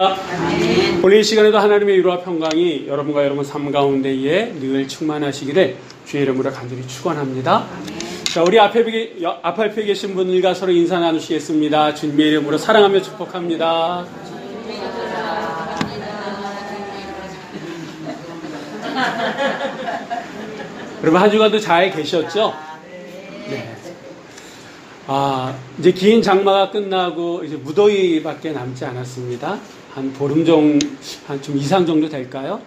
아멘. 오늘 이 시간에도 하나님의 위로와 평강이 여러분과 여러분 삶 가운데에 늘 충만하시기를 주의 이름으로 간절히 축원합니다. 자, 우리 앞에 계신 분들과 서로 인사 나누시겠습니다. 주님의 이름으로 사랑하며 축복합니다. 여러분 한 주간도 잘 계셨죠? 네. 이제 긴 장마가 끝나고 이제 무더위밖에 남지 않았습니다. 한 보름 정도, 한 좀 이상 정도 될까요?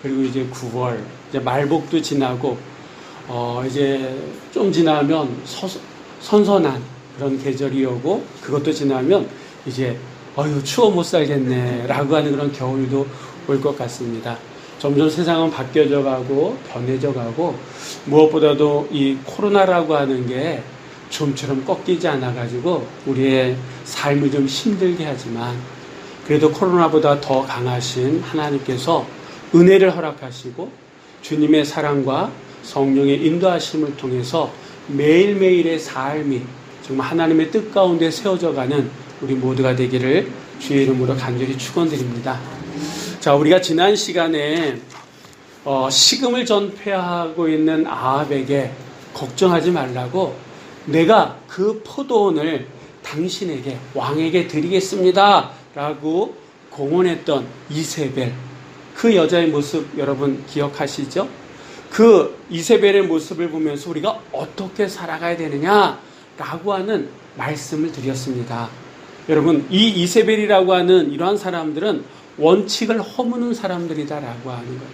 그리고 이제 9월, 이제 말복도 지나고, 이제 좀 지나면 선선한 그런 계절이 오고, 그것도 지나면 이제, 추워 못 살겠네, 라고 하는 그런 겨울도 올 것 같습니다. 점점 세상은 바뀌어져 가고, 변해져 가고, 무엇보다도 이 코로나라고 하는 게 좀처럼 꺾이지 않아가지고, 우리의 삶을 좀 힘들게 하지만, 그래도 코로나보다 더 강하신 하나님께서 은혜를 허락하시고 주님의 사랑과 성령의 인도하심을 통해서 매일매일의 삶이 정말 하나님의 뜻 가운데 세워져가는 우리 모두가 되기를 주의 이름으로 간절히 축원드립니다. 자, 우리가 지난 시간에 식음을 전폐하고 있는 아합에게 걱정하지 말라고 내가 그 포도원을 당신에게 왕에게 드리겠습니다 라고 공언했던 이세벨, 그 여자의 모습 여러분 기억하시죠? 그 이세벨의 모습을 보면서 우리가 어떻게 살아가야 되느냐라고 하는 말씀을 드렸습니다. 여러분, 이 이세벨이라고 하는 이러한 사람들은 원칙을 허무는 사람들이다라고 하는 거예요.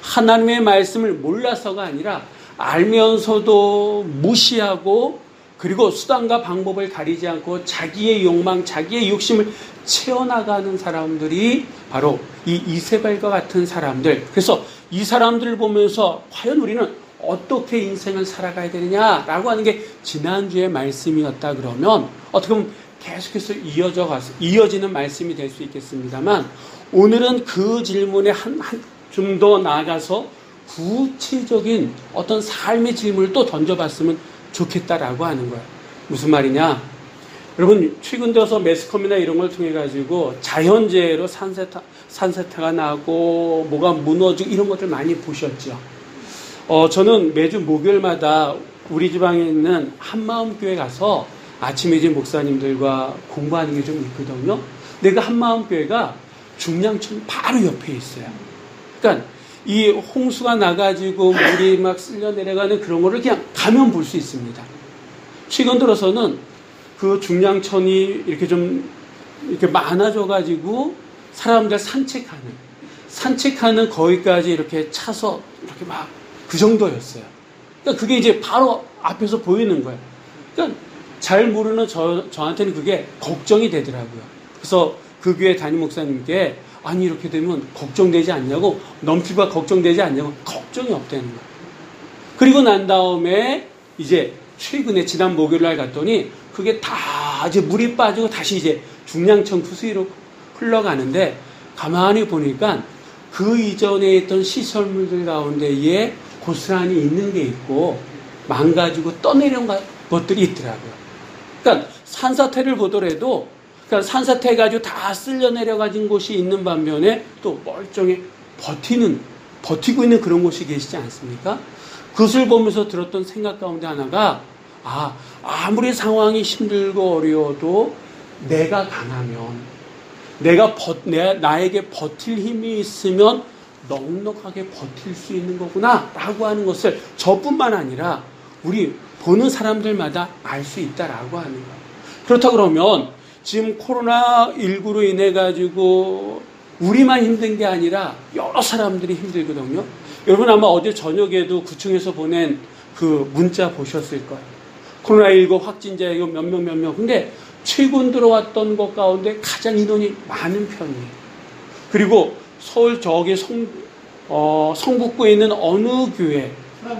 하나님의 말씀을 몰라서가 아니라 알면서도 무시하고 그리고 수단과 방법을 가리지 않고 자기의 욕망, 자기의 욕심을 채워나가는 사람들이 바로 이 이세벨과 같은 사람들. 그래서 이 사람들을 보면서 과연 우리는 어떻게 인생을 살아가야 되느냐라고 하는 게 지난주의 말씀이었다 그러면 어떻게 보면 계속해서 이어지는 말씀이 될 수 있겠습니다만 오늘은 그 질문에 좀 더 나아가서 구체적인 어떤 삶의 질문을 또 던져봤으면 좋겠다라고 하는 거예요. 무슨 말이냐? 여러분, 최근 들어서 매스컴이나 이런 걸 통해 가지고 자연재해로 산사태가 나고 뭐가 무너지고 이런 것들 많이 보셨죠? 저는 매주 목요일마다 우리 지방에 있는 한마음교회 가서 아침에 이제 목사님들과 공부하는 게 좀 있거든요. 근데 그 한마음교회가 중량천 바로 옆에 있어요. 그러니까 이 홍수가 나가지고 물이 막 쓸려 내려가는 그런 거를 그냥 가면 볼 수 있습니다. 최근 들어서는 그 중량천이 이렇게 좀 이렇게 많아져가지고 사람들 산책하는 거기까지 이렇게 차서 이렇게 막 그 정도였어요. 그러니까 그게 이제 바로 앞에서 보이는 거예요. 그러니까 잘 모르는 저한테는 그게 걱정이 되더라고요. 그래서 그 교회 담임 목사님께 아니 이렇게 되면 걱정되지 않냐고, 넘치가 걱정되지 않냐고, 걱정이 없다는 거예요. 그리고 난 다음에 이제 최근에 지난 목요일 날 갔더니 그게 다 이제 물이 빠지고 다시 이제 중량천 푸수위로 흘러가는데 가만히 보니까 그 이전에 있던 시설물들 가운데에 고스란히 있는 게 있고 망가지고 떠내려온 것들이 있더라고요. 그러니까 산사태를 보더라도 그러니까 산사태 해가지고 다 쓸려 내려가진 곳이 있는 반면에 또 멀쩡히 버티고 있는 그런 곳이 계시지 않습니까? 그것을 보면서 들었던 생각 가운데 하나가 아무리 상황이 힘들고 어려워도 내가 강하면 나에게 버틸 힘이 있으면 넉넉하게 버틸 수 있는 거구나 라고 하는 것을 저뿐만 아니라 우리 보는 사람들마다 알 수 있다라고 하는 거예요. 그렇다 그러면 지금 코로나19로 인해 가지고 우리만 힘든 게 아니라 여러 사람들이 힘들거든요. 여러분 아마 어제 저녁에도 구청에서 보낸 그 문자 보셨을 거예요. 코로나19 확진자 이거 몇 명. 근데 최근 들어왔던 것 가운데 가장 인원이 많은 편이에요. 그리고 서울 저기 성북구에 있는 어느 교회,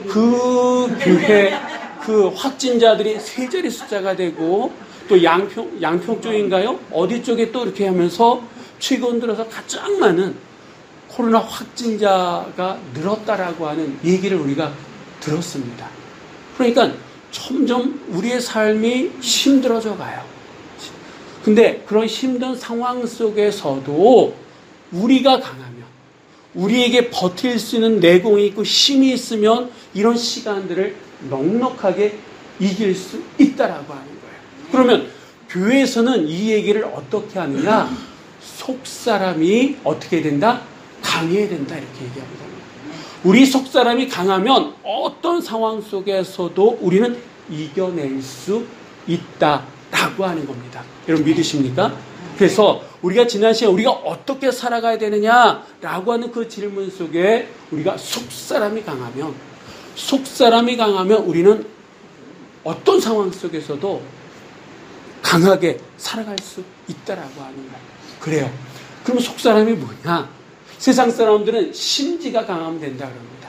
그 교회 그 확진자들이 세 자리 숫자가 되고 또 양평 쪽인가요? 어디 쪽에 또 이렇게 하면서 최근 들어서 가장 많은 코로나 확진자가 늘었다라고 하는 얘기를 우리가 들었습니다. 그러니까 점점 우리의 삶이 힘들어져 가요. 근데 그런 힘든 상황 속에서도 우리가 강하면, 우리에게 버틸 수 있는 내공이 있고 힘이 있으면 이런 시간들을 넉넉하게 이길 수 있다라고 하는 거예요. 그러면 교회에서는 이 얘기를 어떻게 하느냐? 속사람이 어떻게 된다? 강해야 된다, 이렇게 얘기합니다. 우리 속사람이 강하면 어떤 상황 속에서도 우리는 이겨낼 수 있다라고 하는 겁니다. 여러분 믿으십니까? 그래서 우리가 지난 시간에 우리가 어떻게 살아가야 되느냐라고 하는 그 질문 속에 우리가 속사람이 강하면 우리는 어떤 상황 속에서도 강하게 살아갈 수 있다라고 하는 거예요. 그래요. 그럼 속사람이 뭐냐? 세상 사람들은 심지가 강하면 된다 그럽니다.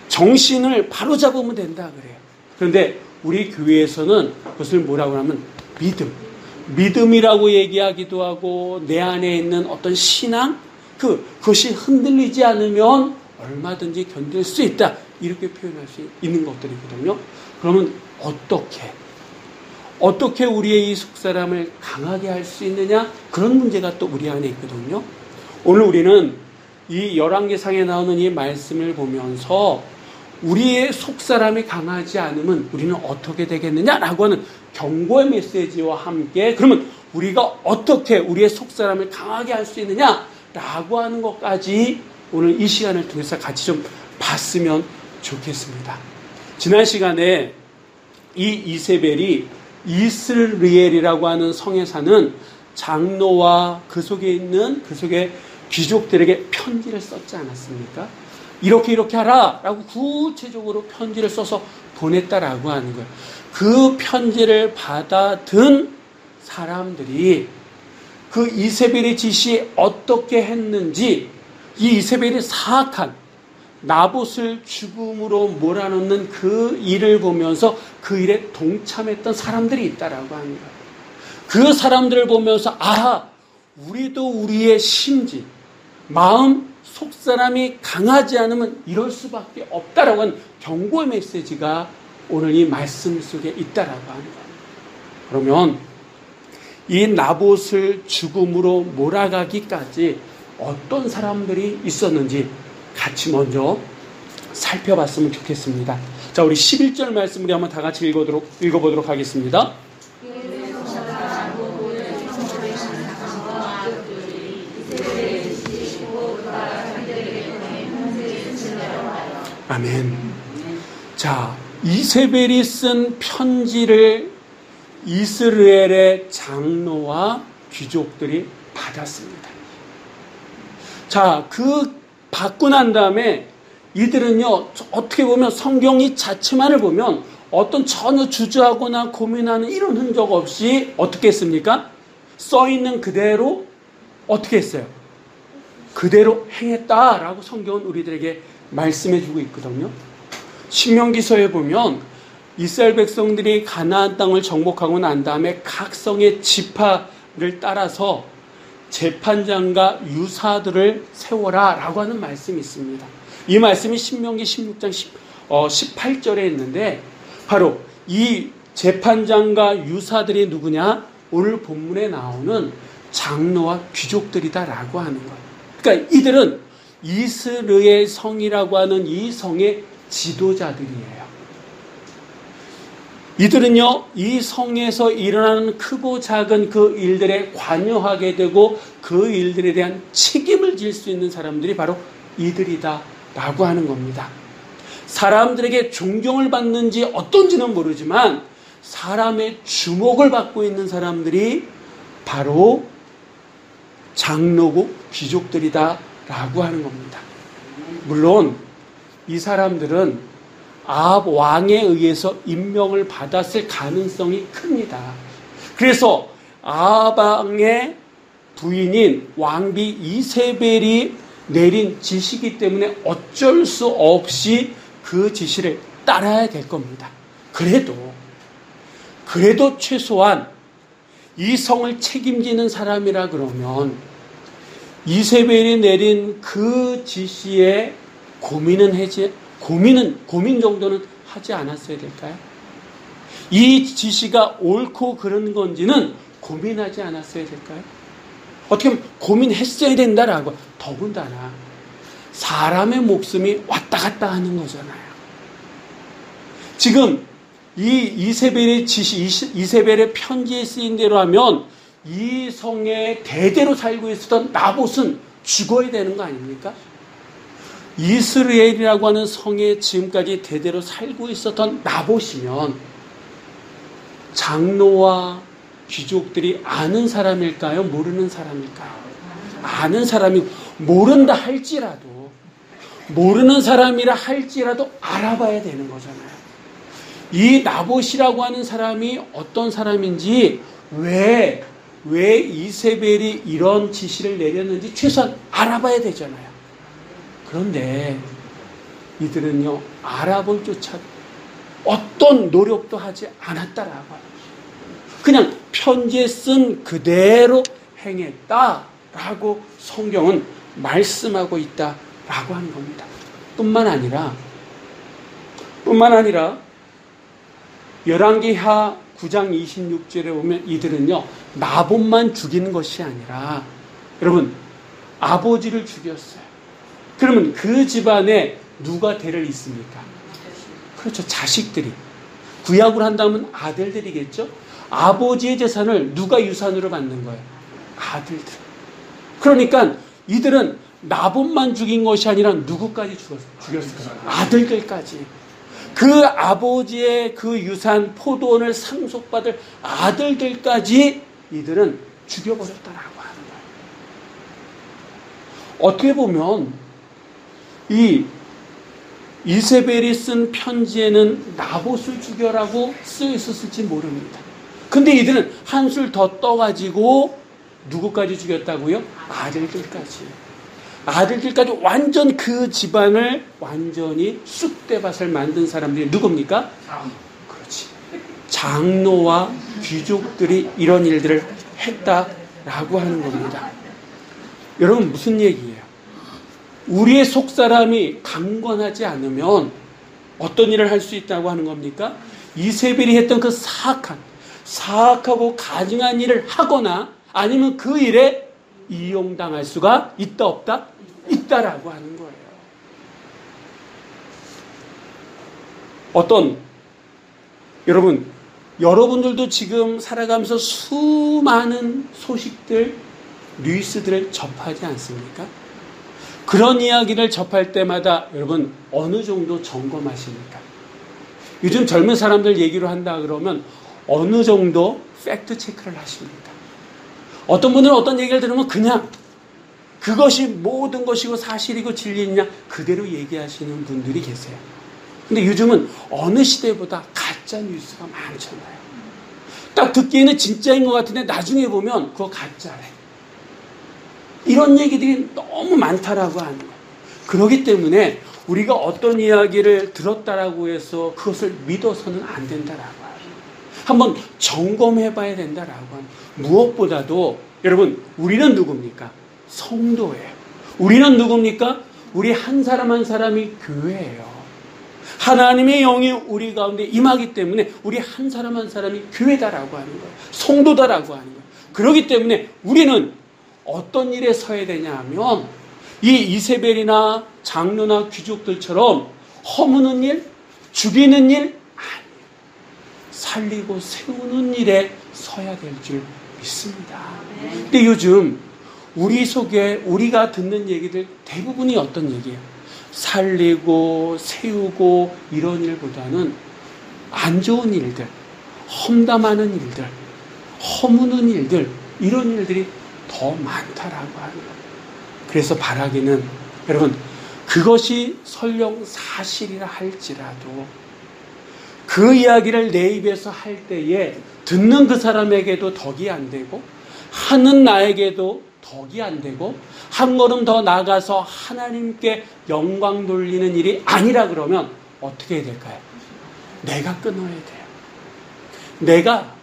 정신을 바로잡으면 된다 그래요. 그런데 우리 교회에서는 그것을 뭐라고 하면 믿음이라고 얘기하기도 하고, 내 안에 있는 어떤 신앙, 그것이 흔들리지 않으면 얼마든지 견딜 수 있다, 이렇게 표현할 수 있는 것들이거든요. 그러면 어떻게 우리의 이 속사람을 강하게 할 수 있느냐? 그런 문제가 또 우리 안에 있거든요. 오늘 우리는 이 열왕기상에 나오는 이 말씀을 보면서 우리의 속사람이 강하지 않으면 우리는 어떻게 되겠느냐라고 하는 경고의 메시지와 함께, 그러면 우리가 어떻게 우리의 속사람을 강하게 할 수 있느냐라고 하는 것까지 오늘 이 시간을 통해서 같이 좀 봤으면 좋겠습니다. 지난 시간에 이 이세벨이 이스르엘이라고 하는 성에 사는 장로와 그 속에 귀족들에게 편지를 썼지 않았습니까? 이렇게 하라 라고 구체적으로 편지를 써서 보냈다라고 하는 거예요. 그 편지를 받아든 사람들이 그 이세벨의 지시에 어떻게 했는지, 이 이세벨이 사악한 나봇을 죽음으로 몰아넣는 그 일을 보면서 그 일에 동참했던 사람들이 있다라고 하는 거예요. 그 사람들을 보면서 우리도 우리의 심지, 마음, 속사람이 강하지 않으면 이럴 수밖에 없다라고 하는 경고의 메시지가 오늘 이 말씀 속에 있다라고 하는 거예요. 그러면 이 나봇을 죽음으로 몰아가기까지 어떤 사람들이 있었는지 같이 먼저 살펴봤으면 좋겠습니다. 자, 우리 11절 말씀 우리 한번 다 같이 읽어보도록 하겠습니다. 아멘. 자, 이세벨이 쓴 편지를 이스라엘의 장로와 귀족들이 받았습니다. 자, 받고 난 다음에 이들은요, 어떻게 보면 성경 이 자체만을 보면 어떤 전혀 주저하거나 고민하는 이런 흔적 없이 어떻게 했습니까? 써있는 그대로 어떻게 했어요? 그대로 행했다라고 성경은 우리들에게 말씀해주고 있거든요. 신명기서에 보면 이스라엘 백성들이 가나안 땅을 정복하고 난 다음에 각 성의 지파를 따라서 재판장과 유사들을 세워라 라고 하는 말씀이 있습니다. 이 말씀이 신명기 16장 18절에 있는데, 바로 이 재판장과 유사들이 누구냐? 오늘 본문에 나오는 장로와 귀족들이다 라고 하는 거예요. 그러니까 이들은 이스라엘 성이라고 하는 이 성의 지도자들이에요. 이들은요, 이 성에서 일어나는 크고 작은 그 일들에 관여하게 되고 그 일들에 대한 책임을 질 수 있는 사람들이 바로 이들이다 라고 하는 겁니다. 사람들에게 존경을 받는지 어떤지는 모르지만 사람의 주목을 받고 있는 사람들이 바로 장로고 귀족들이다 라고 하는 겁니다. 물론 이 사람들은 아합 왕에 의해서 임명을 받았을 가능성이 큽니다. 그래서 아합 왕의 부인인 왕비 이세벨이 내린 지시이기 때문에 어쩔 수 없이 그 지시를 따라야 될 겁니다. 그래도 최소한 이 성을 책임지는 사람이라 그러면 이세벨이 내린 그 지시에 고민 정도는 하지 않았어야 될까요? 이 지시가 옳고 그른 건지는 고민하지 않았어야 될까요? 어떻게 보면 고민했어야 된다라고. 더군다나 사람의 목숨이 왔다 갔다 하는 거잖아요. 지금 이 이세벨의 지시, 이세벨의 편지에 쓰인 대로 하면 이 성에 대대로 살고 있었던 나봇은 죽어야 되는 거 아닙니까? 이스라엘이라고 하는 성에 지금까지 대대로 살고 있었던 나봇이면 장로와 귀족들이 아는 사람일까요? 모르는 사람일까요? 아는 사람이, 모른다 할지라도, 모르는 사람이라 할지라도 알아봐야 되는 거잖아요. 이 나봇이라고 하는 사람이 어떤 사람인지, 왜 이세벨이 이런 지시를 내렸는지 최소한 알아봐야 되잖아요. 그런데 이들은요, 알아볼 조차 어떤 노력도 하지 않았다라고 하는, 그냥 편지에 쓴 그대로 행했다라고 성경은 말씀하고 있다라고 하는 겁니다. 뿐만 아니라 열왕기하 9장 26절에 보면 이들은요, 나봇만 죽이는 것이 아니라, 여러분, 아버지를 죽였어요. 그러면 그 집안에 누가 대를 잇습니까? 그렇죠, 자식들이. 구약을 한다면 아들들이겠죠. 아버지의 재산을 누가 유산으로 받는 거예요? 아들들. 그러니까 이들은 나봇만 죽인 것이 아니라 누구까지 죽였을까요? 아들들까지. 그 아버지의 그 유산, 포도원을 상속받을 아들들까지 이들은 죽여버렸다라고 하는 거예요. 어떻게 보면 이 이세벨이 쓴 편지에는 나봇을 죽여라고 쓰여 있었을지 모릅니다. 근데 이들은 한술 더 떠가지고 누구까지 죽였다고요? 아들들까지. 아들들까지 완전 그 집안을 완전히 쑥대밭을 만든 사람들이 누굽니까? 그렇지. 장로와 귀족들이 이런 일들을 했다라고 하는 겁니다. 여러분, 무슨 얘기예요? 우리의 속사람이 강건하지 않으면 어떤 일을 할 수 있다고 하는 겁니까? 이세벨이 했던 그 사악하고 가증한 일을 하거나 아니면 그 일에 이용당할 수가 있다 없다? 있다라고 하는 거예요. 여러분들도 지금 살아가면서 수많은 소식들, 뉴스들을 접하지 않습니까? 그런 이야기를 접할 때마다 여러분 어느 정도 점검하십니까? 요즘 젊은 사람들 얘기로 한다 그러면 어느 정도 팩트 체크를 하십니까? 어떤 분들은 어떤 얘기를 들으면 그냥 그것이 모든 것이고 사실이고 진리냐 그대로 얘기하시는 분들이 계세요. 근데 요즘은 어느 시대보다 가짜 뉴스가 많잖아요. 딱 듣기에는 진짜인 것 같은데 나중에 보면 그거 가짜래. 이런 얘기들이 너무 많다라고 하는 거예요. 그렇기 때문에 우리가 어떤 이야기를 들었다라고 해서 그것을 믿어서는 안 된다라고 해요. 한번 점검해 봐야 된다라고 하는. 무엇보다도 여러분, 우리는 누굽니까? 성도예요. 우리는 누굽니까? 우리 한 사람 한 사람이 교회예요. 하나님의 영이 우리 가운데 임하기 때문에 우리 한 사람 한 사람이 교회다라고 하는 거예요. 성도다라고 하는 거예요. 그렇기 때문에 우리는 어떤 일에 서야 되냐 하면 이 이세벨이나 장로나 귀족들처럼 허무는 일, 죽이는 일, 아니에요. 살리고 세우는 일에 서야 될 줄 믿습니다. 근데 요즘 우리 속에 우리가 듣는 얘기들 대부분이 어떤 얘기예요? 살리고 세우고 이런 일보다는 안 좋은 일들, 험담하는 일들, 허무는 일들, 이런 일들이 더 많다라고 하는 거예요. 그래서 바라기는 여러분, 그것이 설령 사실이라 할지라도 그 이야기를 내 입에서 할 때에 듣는 그 사람에게도 덕이 안 되고 하는 나에게도 덕이 안 되고 한 걸음 더 나가서 하나님께 영광 돌리는 일이 아니라 그러면 어떻게 해야 될까요? 내가 끊어야 돼요. 내가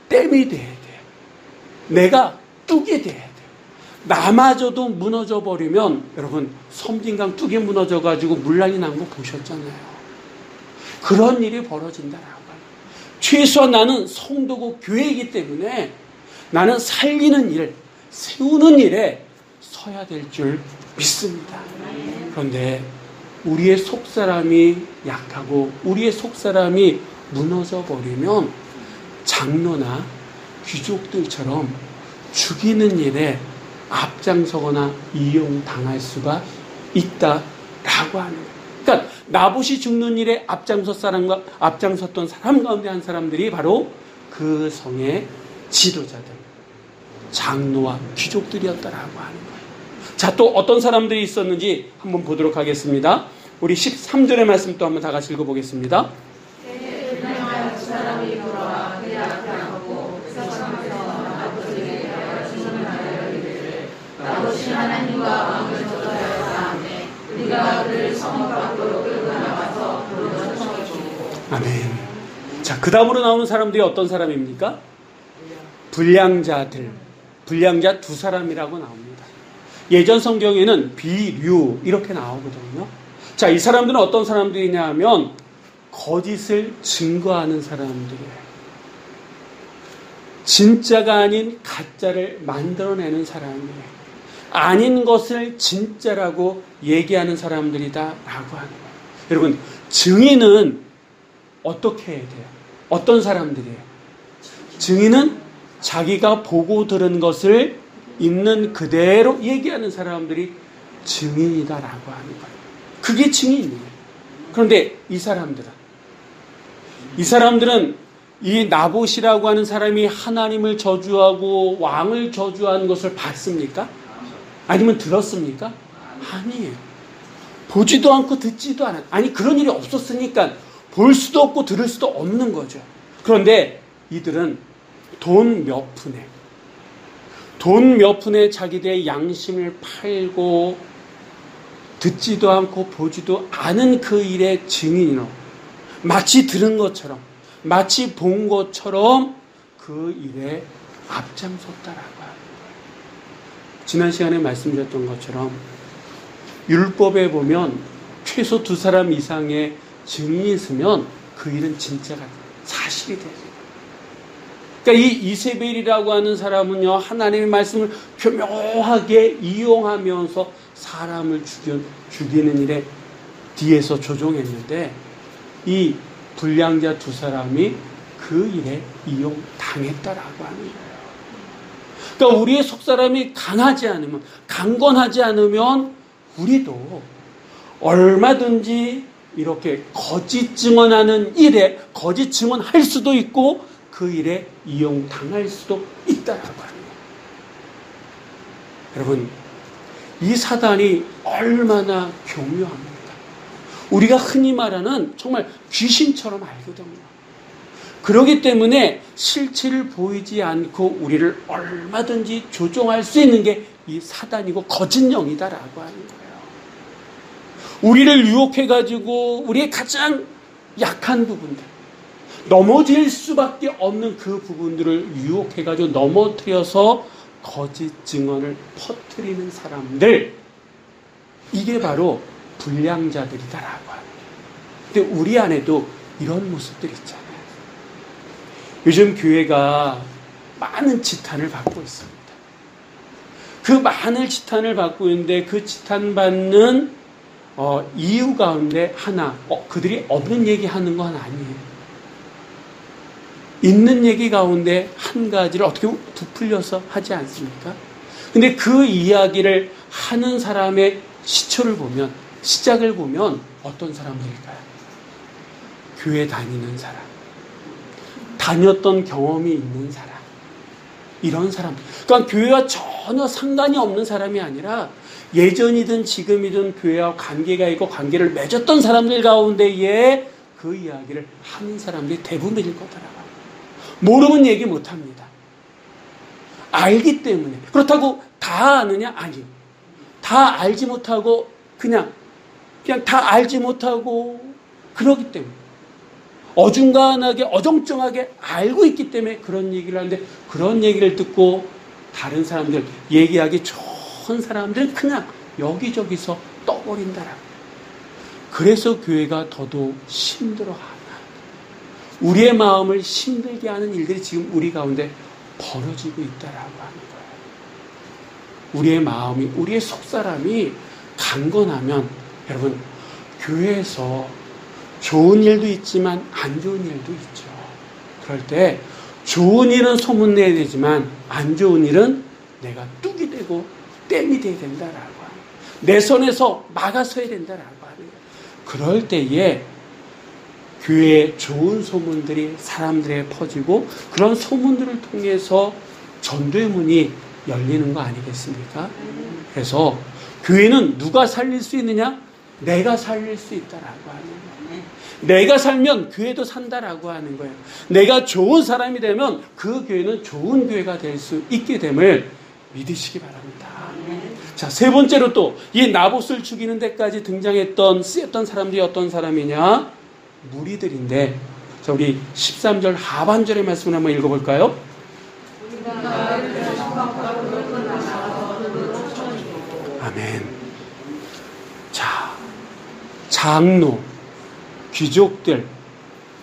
땜이 돼야 돼요. 내가 뚝이 돼야 돼요. 나마저도 무너져 버리면 여러분, 섬진강 뚝이 무너져가지고 물난리 난 거 보셨잖아요. 그런 일이 벌어진다라고. 최소한 나는 성도고 교회이기 때문에 나는 살리는 일, 세우는 일에 서야 될 줄 믿습니다. 그런데 우리의 속사람이 약하고 우리의 속사람이 무너져 버리면 장로나 귀족들처럼 죽이는 일에 앞장서거나 이용당할 수가 있다라고 하는 거예요. 그러니까 나봇이 죽는 일에 앞장섰던 사람 가운데 한 사람들이 바로 그 성의 지도자들, 장로와 귀족들이었다라고 하는 거예요. 자, 또 어떤 사람들이 있었는지 한번 보도록 하겠습니다. 우리 13절의 말씀 또 한번 다 같이 읽어보겠습니다. 하나님과 왕을 저주하여 다음에 우리가 그를 성읍 밖으로 끌고 나가서 그로 처형했고. 아멘. 자, 그 다음으로 나오는 사람들이 어떤 사람입니까? 불량자들, 불량자 두 사람이라고 나옵니다. 예전 성경에는 비류 이렇게 나오거든요. 자, 이 사람들은 어떤 사람들이냐 하면 거짓을 증거하는 사람들이에요. 진짜가 아닌 가짜를 만들어내는 사람이에요. 아닌 것을 진짜라고 얘기하는 사람들이다라고 하는 거예요. 여러분, 증인은 어떻게 해야 돼요? 어떤 사람들이에요? 증인은 자기가 보고 들은 것을 있는 그대로 얘기하는 사람들이 증인이다라고 하는 거예요. 그게 증인이에요. 그런데 이 사람들은 이 나봇이라고 하는 사람이 하나님을 저주하고 왕을 저주하는 것을 봤습니까? 아니면 들었습니까? 아니에요. 보지도 않고 듣지도 않아요. 아니, 그런 일이 없었으니까 볼 수도 없고 들을 수도 없는 거죠. 그런데 이들은 돈 몇 푼에 자기들의 양심을 팔고 듣지도 않고 보지도 않은 그 일의 증인으로 마치 들은 것처럼 마치 본 것처럼 그 일에 앞장섰다라고 합니다. 지난 시간에 말씀드렸던 것처럼 율법에 보면 최소 2사람 이상의 증인이 있으면 그 일은 진짜가 사실이 돼요. 그러니까 이 이세벨이라고 하는 사람은요, 하나님의 말씀을 교묘하게 이용하면서 사람을 죽이는 일에 뒤에서 조종했는데 이 불량자 2사람이 그 일에 이용당했다라고 하는 거예요. 그러니까 우리의 속사람이 강건하지 않으면 우리도 얼마든지 이렇게 거짓 증언하는 일에 거짓 증언할 수도 있고 그 일에 이용당할 수도 있다라고 하는 거예요. 여러분, 이 사단이 얼마나 교묘합니까? 우리가 흔히 말하는 정말 귀신처럼 알거든요. 그렇기 때문에 실체를 보이지 않고 우리를 얼마든지 조종할 수 있는 게 이 사단이고 거짓 영이다라고 하는 거예요. 우리를 유혹해가지고 우리의 가장 약한 부분들, 넘어질 수밖에 없는 그 부분들을 유혹해가지고 넘어뜨려서 거짓 증언을 퍼뜨리는 사람들, 이게 바로 불량자들이다라고 하는 거예요. 근데 우리 안에도 이런 모습들이 있잖아요. 요즘 교회가 많은 지탄을 받고 있습니다. 그 많은 지탄을 받고 있는데 그 지탄받는 이유 가운데 하나, 그들이 없는 얘기하는 건 아니에요. 있는 얘기 가운데 한 가지를 어떻게 부풀려서 하지 않습니까? 근데 그 이야기를 하는 사람의 시초를 보면, 시작을 보면 어떤 사람들일까요? 교회 다니는 사람, 다녔던 경험이 있는 사람, 이런 사람. 그러니까 교회와 전혀 상관이 없는 사람이 아니라 예전이든 지금이든 교회와 관계가 있고 관계를 맺었던 사람들 가운데에 그 이야기를 하는 사람들이 대부분일 거더라고요. 모르면 얘기 못합니다. 알기 때문에. 그렇다고 다 아느냐? 아니요. 다 알지 못하고 그냥 다 알지 못하고 그러기 때문에 어중간하게 어정쩡하게 알고 있기 때문에 그런 얘기를 하는데, 그런 얘기를 듣고 다른 사람들, 얘기하기 좋은 사람들은 그냥 여기저기서 떠버린다라고. 그래서 교회가 더더욱 힘들어하나, 우리의 마음을 힘들게 하는 일들이 지금 우리 가운데 벌어지고 있다라고 하는 거예요. 우리의 마음이, 우리의 속사람이 강건하면 여러분, 교회에서 좋은 일도 있지만 안 좋은 일도 있죠. 그럴 때 좋은 일은 소문내야 되지만 안 좋은 일은 내가 뚝이 되고 땜이 돼야 된다라고 하는 거예요. 내 손에서 막아서야 된다라고 하는 거예요. 그럴 때에 교회의 좋은 소문들이 사람들에 퍼지고 그런 소문들을 통해서 전도의 문이 열리는 거 아니겠습니까? 그래서 교회는 누가 살릴 수 있느냐? 내가 살릴 수 있다라고 하는 거예요. 내가 살면 교회도 산다라고 하는 거예요. 내가 좋은 사람이 되면 그 교회는 좋은 교회가 될 수 있게 됨을 믿으시기 바랍니다. 자, 세 번째로 또 이 나봇을 죽이는 데까지 등장했던 쓰였던 사람들이 어떤 사람이냐? 무리들인데, 자, 우리 13절 하반절의 말씀을 한번 읽어볼까요? 아멘. 자, 장로, 귀족들,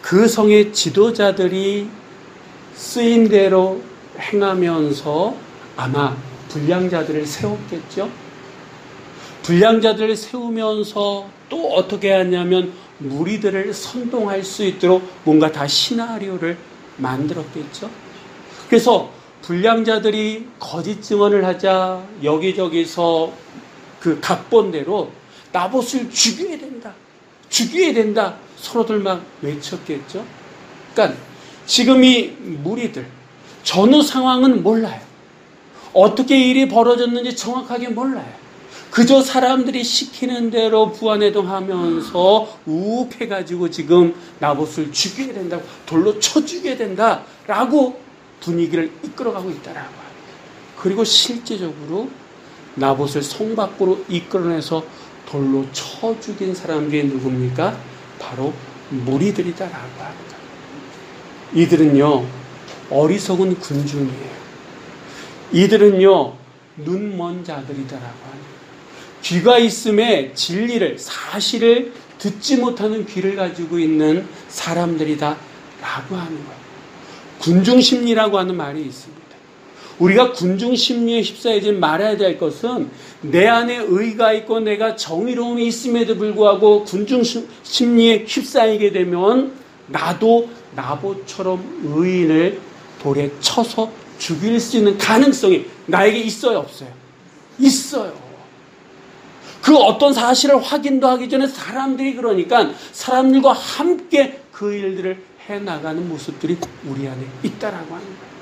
그 성의 지도자들이 쓰인 대로 행하면서 아마 불량자들을 세웠겠죠. 불량자들을 세우면서 또 어떻게 하냐면 무리들을 선동할 수 있도록 뭔가 다 시나리오를 만들었겠죠. 그래서 불량자들이 거짓 증언을 하자 여기저기서 그 각본대로 나봇을 죽여야 된다, 죽여야 된다, 서로들 막 외쳤겠죠. 그러니까 지금 이 무리들 전후 상황은 몰라요. 어떻게 일이 벌어졌는지 정확하게 몰라요. 그저 사람들이 시키는 대로 부안해동하면서 우욱해가지고 지금 나봇을 죽여야 된다고, 돌로 쳐 죽여야 된다라고 분위기를 이끌어가고 있다라고 해요. 그리고 실제적으로 나봇을 성 밖으로 이끌어내서 돌로 쳐 죽인 사람들이 누굽니까? 바로 무리들이다라고 합니다. 이들은요, 어리석은 군중이에요. 이들은요, 눈먼 자들이다라고 합니다. 귀가 있음에 진리를, 사실을 듣지 못하는 귀를 가지고 있는 사람들이다라고 하는 거예요. 군중심리라고 하는 말이 있습니다. 우리가 군중심리에 휩싸이지 말아야 될 것은 내 안에 의가 있고 내가 정의로움이 있음에도 불구하고 군중심리에 휩싸이게 되면 나도 나봇처럼 의인을 돌에 쳐서 죽일 수 있는 가능성이 나에게 있어요, 없어요? 있어요. 그 어떤 사실을 확인도 하기 전에 사람들이, 그러니까 사람들과 함께 그 일들을 해나가는 모습들이 우리 안에 있다라고 하는 거예요.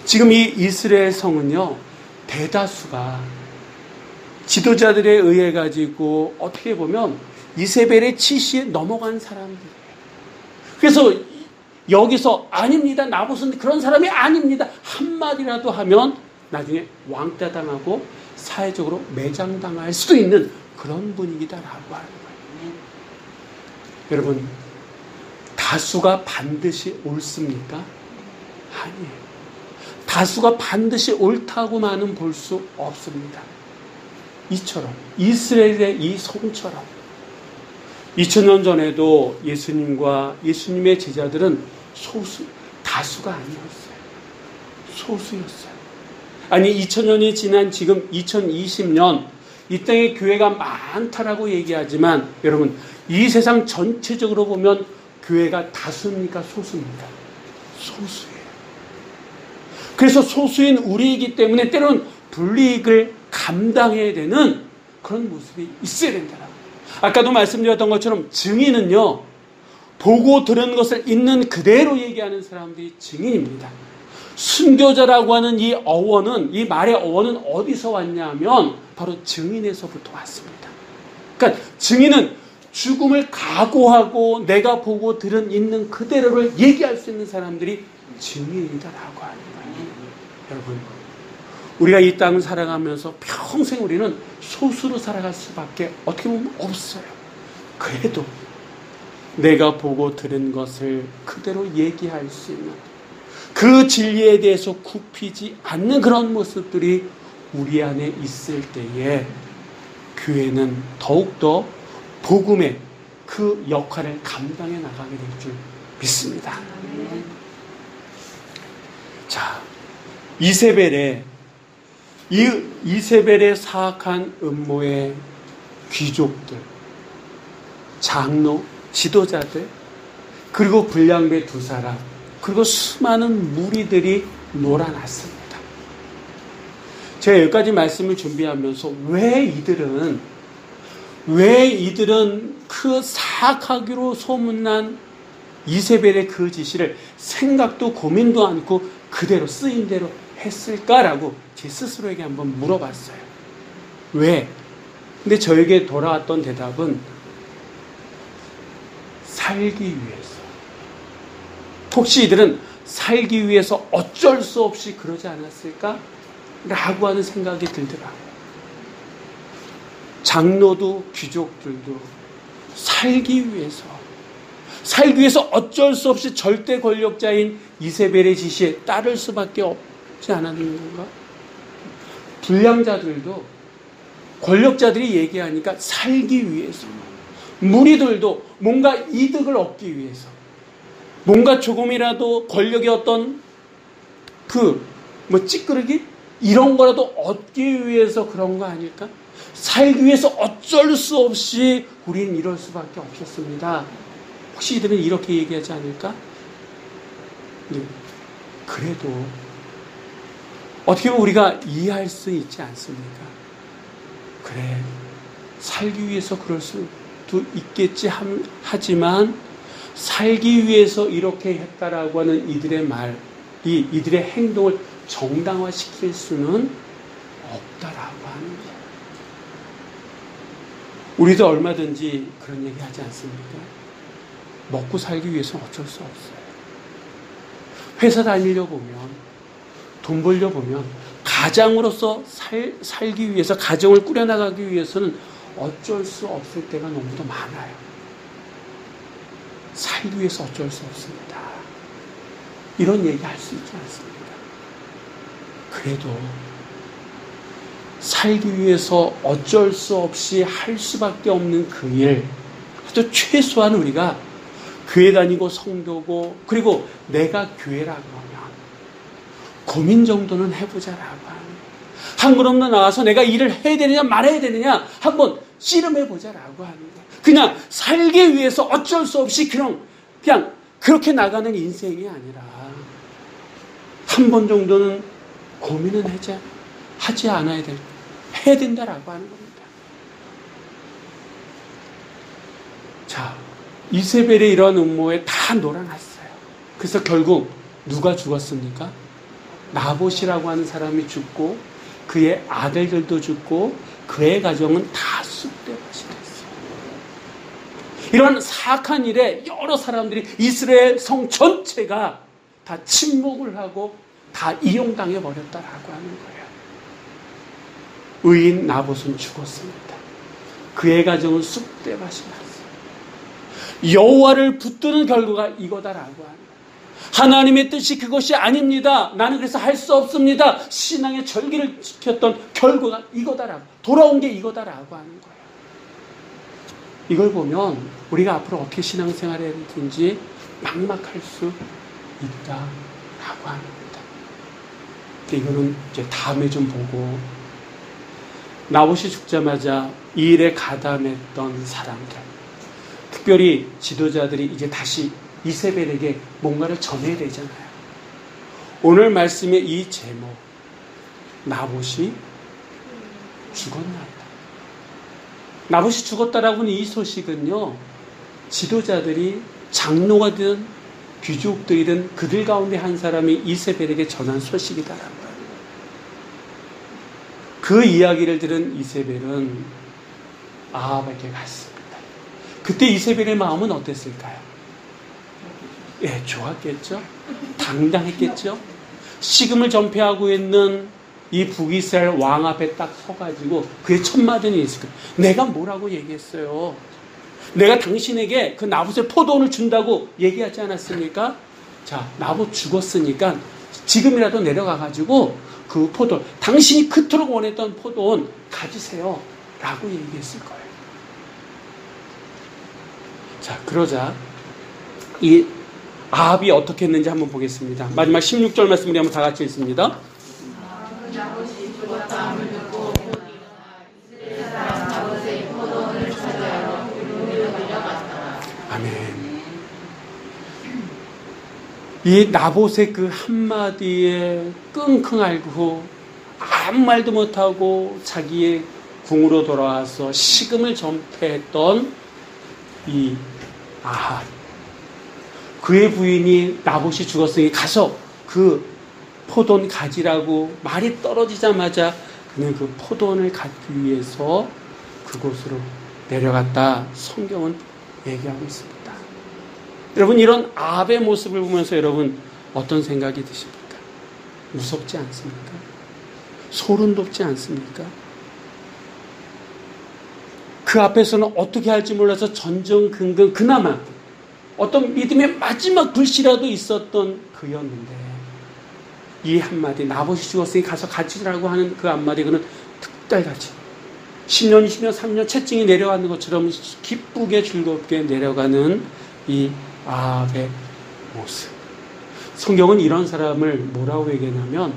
지금 이 이스라엘 성은요, 대다수가 지도자들에 의해 가지고 어떻게 보면 이세벨의 지시에 넘어간 사람들이에요. 그래서 여기서 아닙니다, 나봇은 그런 사람이 아닙니다 한마디라도 하면 나중에 왕따 당하고 사회적으로 매장당할 수도 있는 그런 분위기다라고 하는 거예요. 여러분, 다수가 반드시 옳습니까? 아니에요. 다수가 반드시 옳다고만은 볼 수 없습니다. 이처럼, 이스라엘의 이 성처럼 2000년 전에도 예수님과 예수님의 제자들은 다수가 아니었어요. 소수였어요. 아니, 2000년이 지난 지금 2020년 이 땅에 교회가 많다라고 얘기하지만 여러분, 이 세상 전체적으로 보면 교회가 다수입니까? 소수입니까? 소수예요. 그래서 소수인 우리이기 때문에 때로는 불이익을 감당해야 되는 그런 모습이 있어야 된다라고. 아까도 말씀드렸던 것처럼 증인은요, 보고 들은 것을 있는 그대로 얘기하는 사람들이 증인입니다. 순교자라고 하는 이 어원은, 이 말의 어원은 어디서 왔냐면 바로 증인에서부터 왔습니다. 그러니까 증인은 죽음을 각오하고 내가 보고 들은 있는 그대로를 얘기할 수 있는 사람들이 증인이다라고 하는 거예요. 여러분, 우리가 이 땅을 살아가면서 평생 우리는 소수로 살아갈 수밖에 어떻게 보면 없어요. 그래도 내가 보고 들은 것을 그대로 얘기할 수 있는, 그 진리에 대해서 굽히지 않는 그런 모습들이 우리 안에 있을 때에 교회는 더욱더 복음의 그 역할을 감당해 나가게 될 줄 믿습니다. 자, 이세벨의 사악한 음모에 귀족들, 장로, 지도자들, 그리고 불량배 두 사람, 그리고 수많은 무리들이 놀아났습니다. 제가 여기까지 말씀을 준비하면서 왜 이들은 그 사악하기로 소문난 이세벨의 그 지시를 생각도 고민도 않고 그대로 쓰인 대로 했을까라고 제 스스로에게 한번 물어봤어요. 왜? 근데 저에게 돌아왔던 대답은 살기 위해서. 혹시 이들은 살기 위해서 어쩔 수 없이 그러지 않았을까? 라고 하는 생각이 들더라고요. 장로도 귀족들도 살기 위해서 어쩔 수 없이 절대 권력자인 이세벨의 지시에 따를 수밖에 없지 않았는 건가? 불량자들도 권력자들이 얘기하니까 살기 위해서, 무리들도 뭔가 이득을 얻기 위해서, 뭔가 조금이라도 권력의 어떤 찌끄러기? 이런 거라도 얻기 위해서 그런 거 아닐까? 살기 위해서 어쩔 수 없이 우리는 이럴 수밖에 없었습니다. 혹시 이들은 이렇게 얘기하지 않을까? 네. 그래도 어떻게 보면 우리가 이해할 수 있지 않습니까? 그래, 살기 위해서 그럴 수도 있겠지 하지만 살기 위해서 이렇게 했다라고 하는 이들의 이들의 행동을 정당화시킬 수는 없다라고 하는 거예요. 우리도 얼마든지 그런 얘기 하지 않습니까? 먹고 살기 위해서는 어쩔 수 없어요. 회사 다니려 보면, 돈 벌려 보면, 가장으로서 살기 위해서, 가정을 꾸려나가기 위해서는 어쩔 수 없을 때가 너무도 많아요. 살기 위해서 어쩔 수 없습니다. 이런 얘기 할 수 있지 않습니까? 그래도 살기 위해서 어쩔 수 없이 할 수밖에 없는 그 일, 아주 최소한 우리가 교회 다니고 성도고, 그리고 내가 교회라고 하면 고민 정도는 해보자라고 하는, 한 걸음 더 나와서 내가 일을 해야 되느냐 말아야 되느냐 한번 씨름해보자라고 하는 거예요. 그냥 살기 위해서 어쩔 수 없이 그냥 그렇게 나가는 인생이 아니라 한 번 정도는 고민은 하지 않아야 해야 된다라고 하는 겁니다. 자, 이세벨의 이러한 음모에 다 놀아났어요. 그래서 결국 누가 죽었습니까? 나봇이라고 하는 사람이 죽고, 그의 아들들도 죽고, 그의 가정은 다 쑥대밭이 됐어요. 이런 사악한 일에 여러 사람들이, 이스라엘 성 전체가 다 침묵을 하고 다 이용당해 버렸다라고 하는 거예요. 의인 나봇은 죽었습니다. 그의 가정은 쑥대밭이 났어요. 여호와를 붙드는 결과가 이거다라고 하는 거예요. 하나님의 뜻이 그것이 아닙니다. 나는 그래서 할 수 없습니다. 신앙의 절기를 지켰던 결과가 이거다라고, 돌아온 게 이거다라고 하는 거예요. 이걸 보면 우리가 앞으로 어떻게 신앙생활을 해야 되는지 막막할 수 있다라고 하는 겁니다. 이거는 이제 다음에 좀 보고, 나봇이 죽자마자 이 일에 가담했던 사람들, 특별히 지도자들이 이제 다시 이세벨에게 뭔가를 전해야 되잖아요. 오늘 말씀의 이 제목, 나봇이 죽었나이다. 나봇이 죽었다라고 하는 이 소식은요, 지도자들이 장로가 든 귀족들이든 그들 가운데 한 사람이 이세벨에게 전한 소식이다라고 합니다. 그 이야기를 들은 이세벨은 아합에게 갔습니다. 그때 이세벨의 마음은 어땠을까요? 예, 좋았겠죠? 당당했겠죠? 식음을 전폐하고 있는 이 북이스라엘 왕 앞에 딱 서가지고 그의 첫 마디는 있을 거예요. 내가 뭐라고 얘기했어요? 내가 당신에게 그 나봇의 포도원을 준다고 얘기하지 않았습니까? 자, 나봇 죽었으니까 지금이라도 내려가가지고 그 포도원, 당신이 그토록 원했던 포도원 가지세요 라고 얘기했을 거예요. 자, 그러자 이 아합이 어떻게 했는지 한번 보겠습니다. 마지막 16절 말씀 우리 한번 다 같이 읽습니다. 이 나봇의 그 한마디에 끙끙 앓고 아무 말도 못하고 자기의 궁으로 돌아와서 식음을 전폐했던 이 아합. 그의 부인이 나봇이 죽었으니 가서 그 포도원 가지라고 말이 떨어지자마자 그는 그 포도원을 갖기 위해서 그곳으로 내려갔다. 성경은 얘기하고 있습니다. 여러분, 이런 아합의 모습을 보면서 여러분 어떤 생각이 드십니까? 무섭지 않습니까? 소름 돋지 않습니까? 그 앞에서는 어떻게 할지 몰라서 전전긍긍 그나마 어떤 믿음의 마지막 불씨라도 있었던 그였는데 이 한마디 나봇이 죽었으니 가서 가지라고 하는 그 한마디 그는 득달같이 10년, 20년, 3년 채증이 내려가는 것처럼 기쁘게 즐겁게 내려가는 이 아합의 모습. 성경은 이런 사람을 뭐라고 얘기하냐면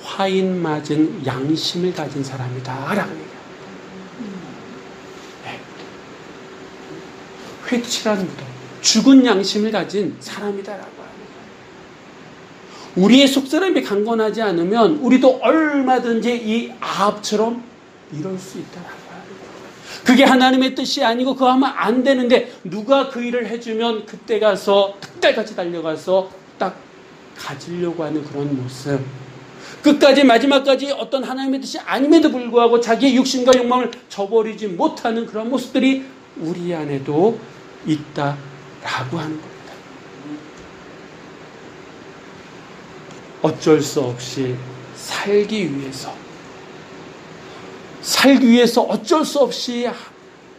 화인 맞은 양심을 가진 사람이다 라고 얘기합니다. 네. 회칠한 무덤, 죽은 양심을 가진 사람이다라고 합니다. 우리의 속사람이 강건하지 않으면 우리도 얼마든지 이 아합처럼 이럴 수 있다라고 합니다. 그게 하나님의 뜻이 아니고 그거 하면 안 되는데 누가 그 일을 해주면 그때 가서 득달같이 달려가서 딱 가지려고 하는 그런 모습. 끝까지 마지막까지 어떤 하나님의 뜻이 아님에도 불구하고 자기의 육신과 욕망을 저버리지 못하는 그런 모습들이 우리 안에도 있다라고 하는 겁니다. 어쩔 수 없이 살기 위해서 어쩔 수 없이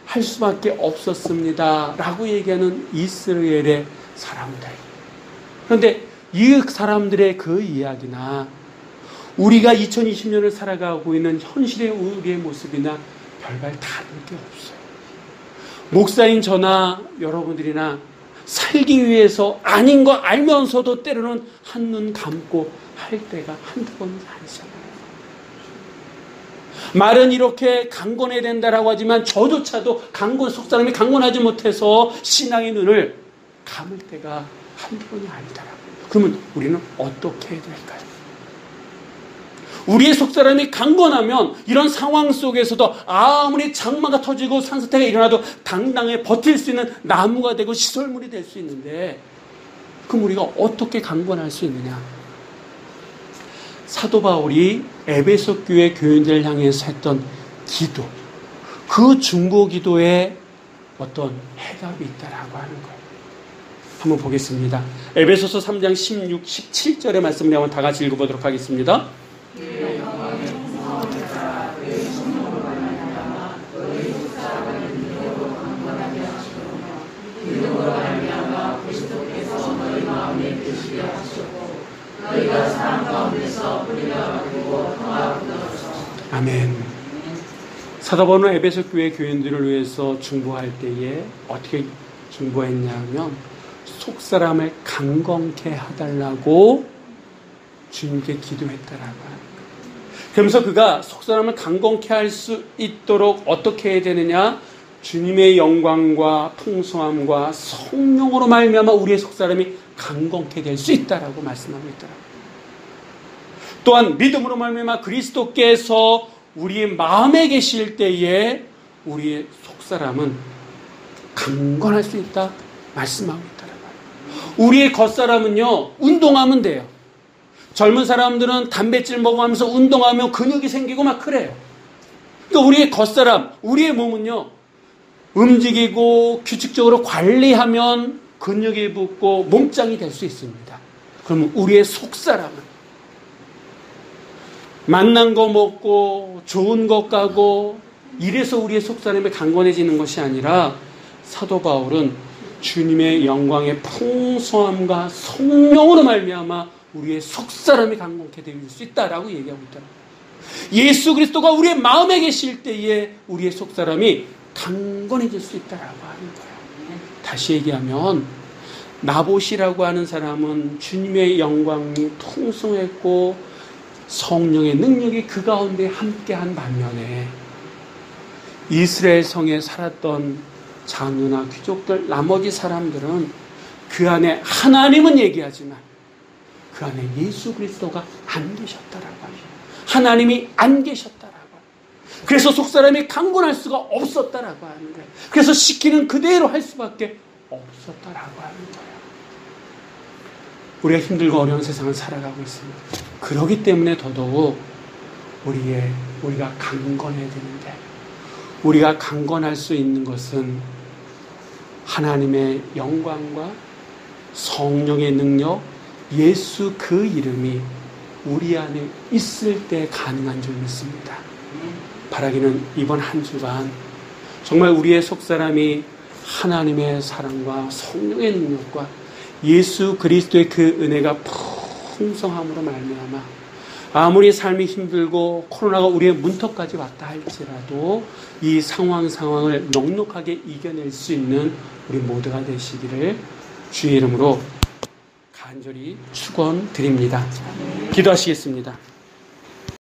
할 수밖에 없었습니다 라고 얘기하는 이스라엘의 사람들. 그런데 이 사람들의 그 이야기나 우리가 2020년을 살아가고 있는 현실의 우리의 모습이나 별반 다를 게 없어요. 목사인 저나 여러분들이나 살기 위해서 아닌 거 알면서도 때로는 한눈 감고 할 때가 한두 번이 아니잖아요. 말은 이렇게 강건해야 된다라고 하지만 저조차도 속사람이 강건하지 못해서 신앙의 눈을 감을 때가 한두 번이 아니더라고요. 그러면 우리는 어떻게 해야 될까요? 우리의 속사람이 강건하면 이런 상황 속에서도 아무리 장마가 터지고 산사태가 일어나도 당당히 버틸 수 있는 나무가 되고 시설물이 될 수 있는데 그럼 우리가 어떻게 강건할 수 있느냐? 사도 바울이 에베소 교회 교인들을 향해서 했던 기도, 그 중보 기도에 어떤 해답이 있다라고 하는 거예요. 한번 보겠습니다. 에베소서 3장 16, 17절의 말씀을 한번 다 같이 읽어보도록 하겠습니다. 아멘. 사도 바울은 에베소 교회 교인들을 위해서 중보할 때에 어떻게 중보했냐면 속사람을 강건케 해달라고 주님께 기도했다라고 합니다. 그러면서 그가 속사람을 강건케 할 수 있도록 어떻게 해야 되느냐? 주님의 영광과 풍성함과 성령으로 말미암아 우리의 속사람이 강건케 될 수 있다라고 말씀하고 있더라고요. 또한 믿음으로 말미암아 그리스도께서 우리의 마음에 계실 때에 우리의 속사람은 강건할 수 있다 말씀하고 있더라고요. 우리의 겉사람은요, 운동하면 돼요. 젊은 사람들은 단백질 먹어가면서 운동하면 근육이 생기고 막 그래요. 그러니까 우리의 겉사람, 우리의 몸은요, 움직이고 규칙적으로 관리하면 근육이 붙고 몸짱이 될 수 있습니다. 그러면 우리의 속사람은 맛난 거 먹고 좋은 것 가고 이래서 우리의 속사람이 강건해지는 것이 아니라 사도 바울은 주님의 영광의 풍성함과 성령으로 말미암아 우리의 속사람이 강건케 될 수 있다라고 얘기하고 있더라고요. 예수 그리스도가 우리의 마음에 계실 때에 우리의 속사람이 강건해질 수 있다라고 하는 거예요. 다시 얘기하면 나봇이라고 하는 사람은 주님의 영광이 풍성했고 성령의 능력이 그 가운데 함께한 반면에 이스라엘 성에 살았던 장로나 귀족들 나머지 사람들은 그 안에 하나님은 얘기하지만 그 안에 예수 그리스도가 안 계셨다라고 합니다. 하나님이 안 계셨다라고 합니다. 그래서 속사람이 강권할 수가 없었다라고 하는 거예요. 그래서 시키는 그대로 할 수밖에 없었다라고 하는 거예요. 우리가 힘들고 어려운 세상을 살아가고 있습니다. 그렇기 때문에 더더욱 우리가 강건해야 되는데, 우리가 강건할 수 있는 것은 하나님의 영광과 성령의 능력, 예수 그 이름이 우리 안에 있을 때 가능한 줄 믿습니다. 바라기는 이번 한 주간 정말 우리의 속사람이 하나님의 사랑과 성령의 능력과 예수 그리스도의 그 은혜가 풍성함으로 말미암아 아무리 삶이 힘들고 코로나가 우리의 문턱까지 왔다 할지라도 이 상황을 넉넉하게 이겨낼 수 있는 우리 모두가 되시기를 주의 이름으로 간절히 축원드립니다. 기도하시겠습니다.